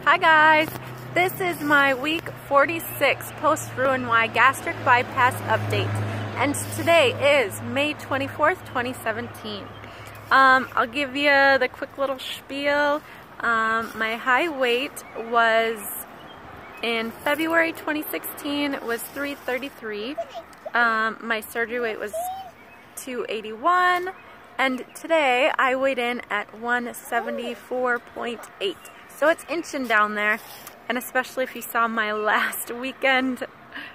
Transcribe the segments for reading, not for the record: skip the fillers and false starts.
Hi guys, this is my week 46 post-RNY gastric bypass update, and today is May 24th, 2017. I'll give you the quick little spiel. My high weight was in February 2016 was 333. My surgery weight was 281, and today I weighed in at 174.8. So it's inching down there, and especially if you saw my last weekend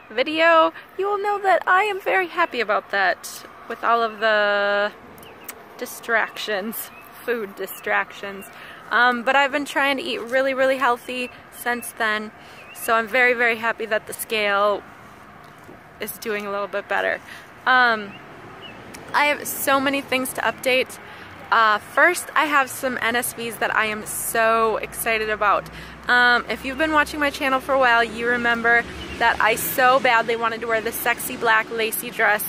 video, you will know that I am very happy about that with all of the distractions, food distractions. But I've been trying to eat really healthy since then, so I'm very happy that the scale is doing a little bit better. I have so many things to update. First, I have some NSVs that I am so excited about. If you've been watching my channel for a while, you remember that I so badly wanted to wear this sexy black lacy dress,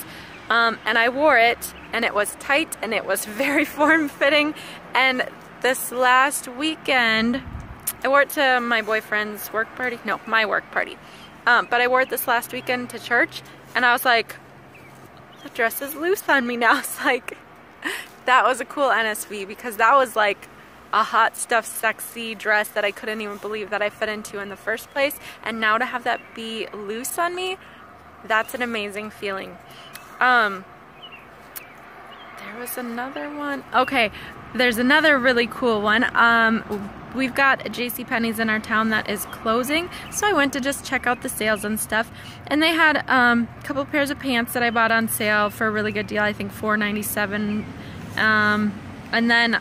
and I wore it, and it was tight, and it was very form-fitting, and this last weekend, I wore it to my boyfriend's work party, no, my work party, but I wore it this last weekend to church, and I was like, the dress is loose on me now. It's like, that was a cool NSV, because that was like a hot stuff sexy dress that I couldn't even believe that I fit into in the first place, and now to have that be loose on me, that's an amazing feeling. There was another one. Okay, there's another really cool one. We've got a JCPenney's in our town that is closing, so I went to just check out the sales and stuff, and they had a couple pairs of pants that I bought on sale for a really good deal, I think $4.97, and then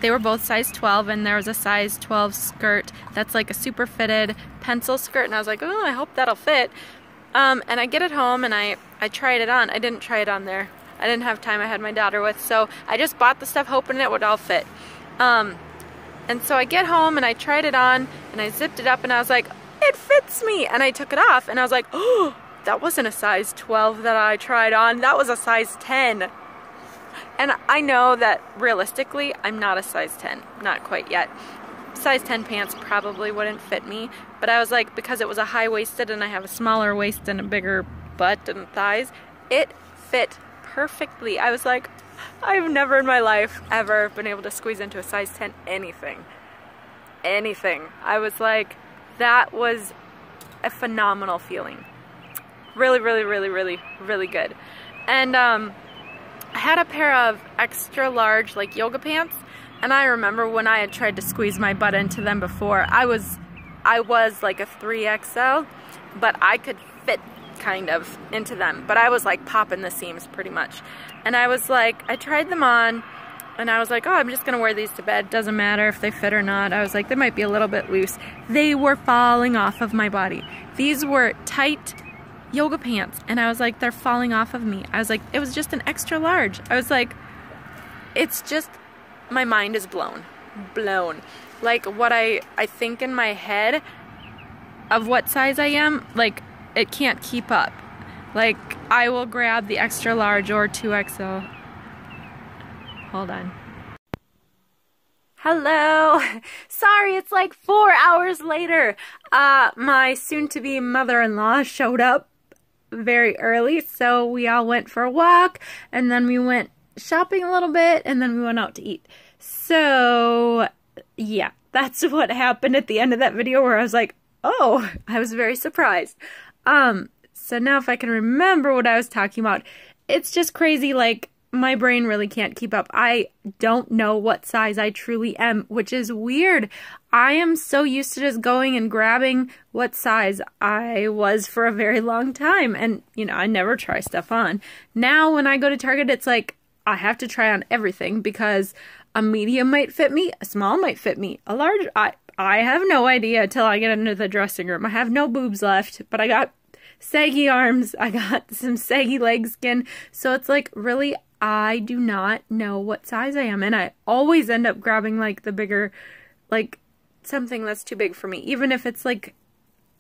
they were both size 12, and there was a size 12 skirt that's like a super fitted pencil skirt, and I was like, oh, I hope that'll fit. And I get it home and I tried it on. I didn't try it on there. I didn't have time, I had my daughter with, so I just bought the stuff hoping it would all fit. And so I get home and I tried it on and I zipped it up and I was like, it fits me! And I took it off and I was like, oh, that wasn't a size 12 that I tried on, that was a size 10. And I know that realistically, I'm not a size 10, not quite yet. Size 10 pants probably wouldn't fit me, but I was like, because it was a high-waisted and I have a smaller waist and a bigger butt and thighs, it fit perfectly. I was like, I've never in my life ever been able to squeeze into a size 10 anything. I was like, that was a phenomenal feeling. Really good. And I had a pair of extra large like yoga pants, and I remember when I had tried to squeeze my butt into them before, I was like a 3XL, but I could fit kind of into them, but I was like popping the seams pretty much. And I was like, I tried them on and I was like, oh, I'm just gonna wear these to bed, doesn't matter if they fit or not. I was like, they might be a little bit loose. They were falling off of my body. These were tight yoga pants, and I was like, they're falling off of me. I was like, it was just an extra large. I was like, it's just, my mind is blown. Like what I think in my head of what size I am, like it can't keep up. Like, I will grab the extra large or 2XL. Hold on. Hello. Sorry, it's like 4 hours later. My soon-to-be mother-in-law showed up very early, so we all went for a walk, and then we went shopping a little bit, and then we went out to eat. So, yeah, that's what happened at the end of that video, where I was like, oh, I was very surprised. So now if I can remember what I was talking about, it's just crazy, like, my brain really can't keep up. I don't know what size I truly am, which is weird. I am so used to just going and grabbing what size I was for a very long time, and, you know, I never try stuff on. Now when I go to Target, it's like, I have to try on everything, because a medium might fit me, a small might fit me, a large, I have no idea until I get into the dressing room. I have no boobs left, but I got saggy arms, I got some saggy leg skin, so it's like, really, I do not know what size I am, and I always end up grabbing like the bigger, like something that's too big for me, even if it's like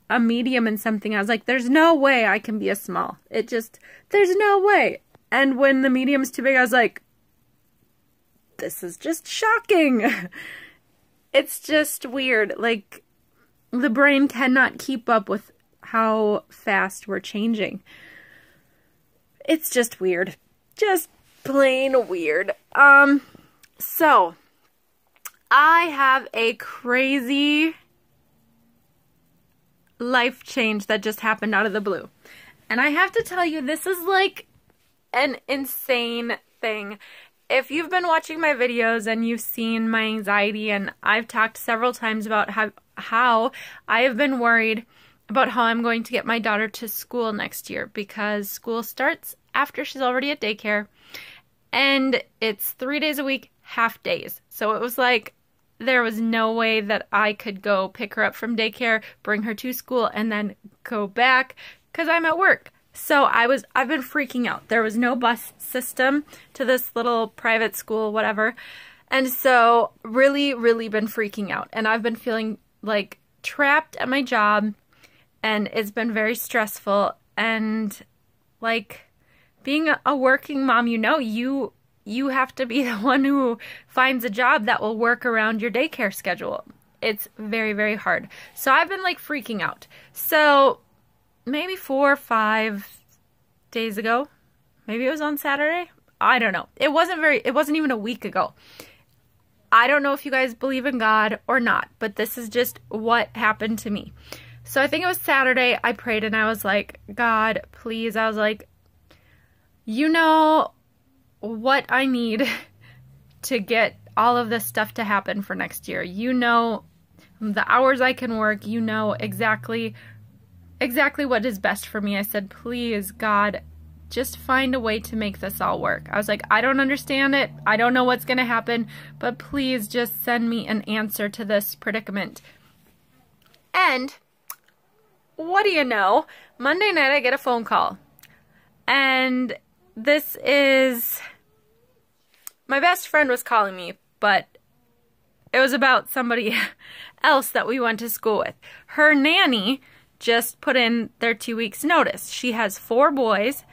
a medium and something. I was like, there's no way I can be a small. It just, there's no way. And when the medium's too big, I was like, this is just shocking. It's just weird. Like, the brain cannot keep up with how fast we're changing. It's just weird. Just plain weird. So I have a crazy life change that just happened out of the blue. And I have to tell you, this is like an insane thing. If you've been watching my videos and you've seen my anxiety, and I've talked several times about how I have been worried about how I'm going to get my daughter to school next year, because school starts after she's already at daycare, and it's 3 days a week, half days. So it was like there was no way that I could go pick her up from daycare, bring her to school, and then go back because I'm at work. So I've been freaking out. There was no bus system to this little private school, whatever. And so really, really been freaking out. And I've been feeling like trapped at my job, and it's been very stressful. And like being a working mom, you have to be the one who finds a job that will work around your daycare schedule. It's very, very hard. So I've been like freaking out. So maybe 4 or 5 days ago, maybe it was on Saturday, I don't know. It wasn't even a week ago. I don't know if you guys believe in God or not, but this is just what happened to me. So I think it was Saturday, I prayed and I was like, God, please. I was like, you know what I need to get all of this stuff to happen for next year. You know the hours I can work. You know exactly what is best for me. I said, please, God, just find a way to make this all work. I was like, I don't understand it. I don't know what's going to happen, but please just send me an answer to this predicament. And what do you know? Monday night I get a phone call. And this is... my best friend was calling me, but it was about somebody else that we went to school with. Her nanny just put in their 2 weeks notice. She has 4 boys,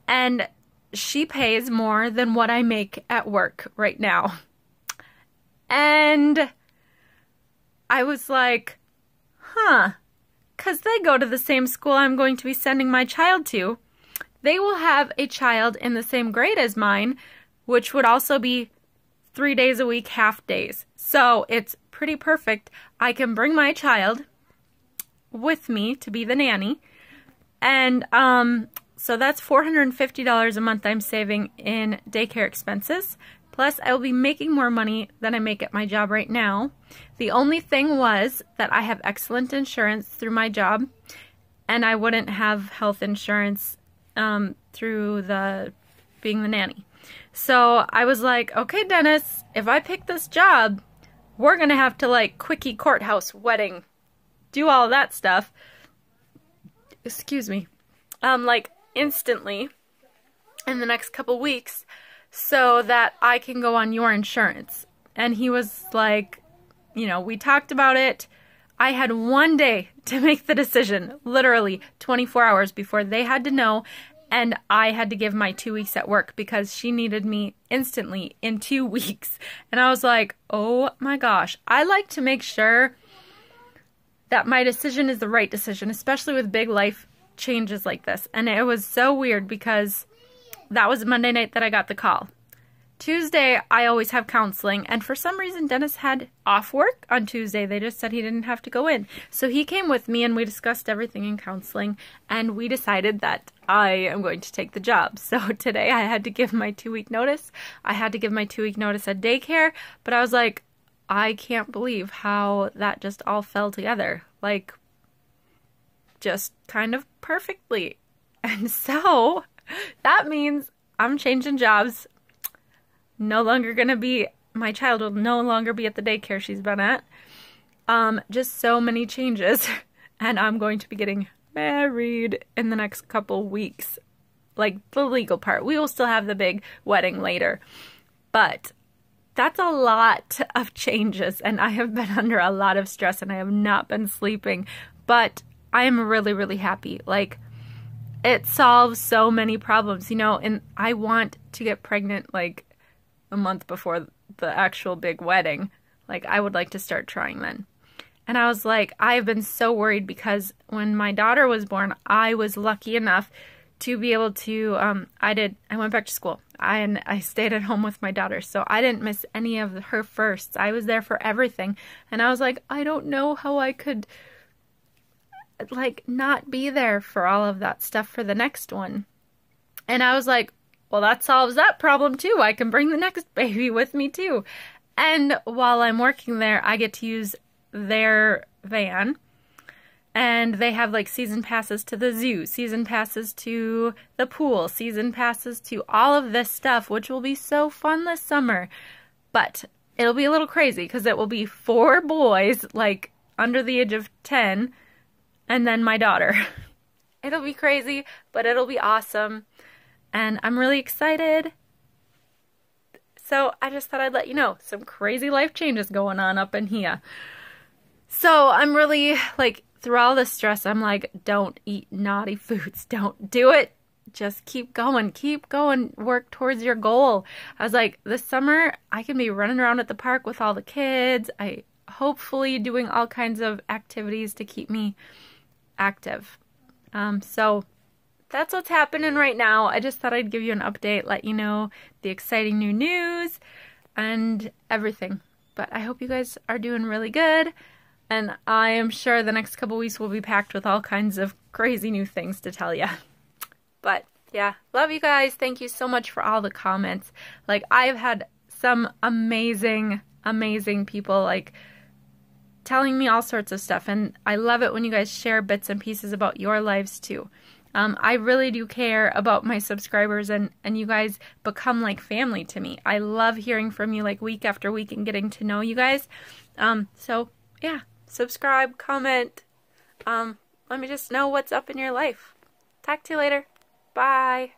and she pays more than what I make at work right now. And I was like, huh, because they go to the same school I'm going to be sending my child to. They will have a child in the same grade as mine, which would also be 3 days a week, half days. So it's pretty perfect. I can bring my child with me to be the nanny. And so that's $450 a month I'm saving in daycare expenses. Plus, I will be making more money than I make at my job right now. The only thing was that I have excellent insurance through my job, and I wouldn't have health insurance through being the nanny. So I was like, okay, Dennis, if I pick this job, we're going to have to like quickie courthouse wedding, do all that stuff. Excuse me. Like instantly in the next couple weeks so that I can go on your insurance. And he was like, we talked about it. I had 1 day to make the decision, literally 24 hours before they had to know. And I had to give my 2 weeks at work because she needed me instantly in 2 weeks. And I was like, oh my gosh. I like to make sure that my decision is the right decision, especially with big life changes like this. And it was so weird because that was Monday night that I got the call. Tuesday, I always have counseling, and for some reason, Dennis had off work on Tuesday. They just said he didn't have to go in. So he came with me, and we discussed everything in counseling, and we decided that I am going to take the job. So today, I had to give my 2 week notice. I had to give my 2 week notice at daycare, but I was like, I can't believe how that just all fell together. Like, just kind of perfectly. And so, that means I'm changing jobs. No longer going to be, my child will no longer be at the daycare she's been at. Just so many changes. And I'm going to be getting married in the next couple weeks. Like the legal part. We will still have the big wedding later. But that's a lot of changes. And I have been under a lot of stress and I have not been sleeping. But I am really, really happy. Like, it solves so many problems, and I want to get pregnant like a month before the actual big wedding. Like, I would like to start trying then. And I was like, I've been so worried because when my daughter was born, I was lucky enough to be able to, I went back to school and I stayed at home with my daughter. So I didn't miss any of her firsts. I was there for everything. And I was like, I don't know how I could like not be there for all of that stuff for the next one. And I was like, well, that solves that problem too. I can bring the next baby with me too. And while I'm working there, I get to use their van, and they have like season passes to the zoo, season passes to the pool, season passes to all of this stuff, which will be so fun this summer. But it'll be a little crazy because it will be 4 boys like under the age of 10 and then my daughter. It'll be crazy, but it'll be awesome, and I'm really excited. So I just thought I'd let you know some crazy life changes going on up in here. So I'm really, like, through all this stress, I'm like, don't eat naughty foods. Don't do it. Just keep going. Keep going. Work towards your goal. I was like, this summer, I can be running around at the park with all the kids. Hopefully doing all kinds of activities to keep me active. So that's what's happening right now. I just thought I'd give you an update, let you know the exciting new news and everything. But I hope you guys are doing really good. And I am sure the next couple weeks will be packed with all kinds of crazy new things to tell you. But yeah, love you guys. Thank you so much for all the comments. Like, I've had some amazing, amazing people like telling me all sorts of stuff. And I love it when you guys share bits and pieces about your lives too. I really do care about my subscribers, and you guys become like family to me. I love hearing from you like week after week and getting to know you guys. So yeah. Subscribe, comment, let me just know what's up in your life. Talk to you later. Bye.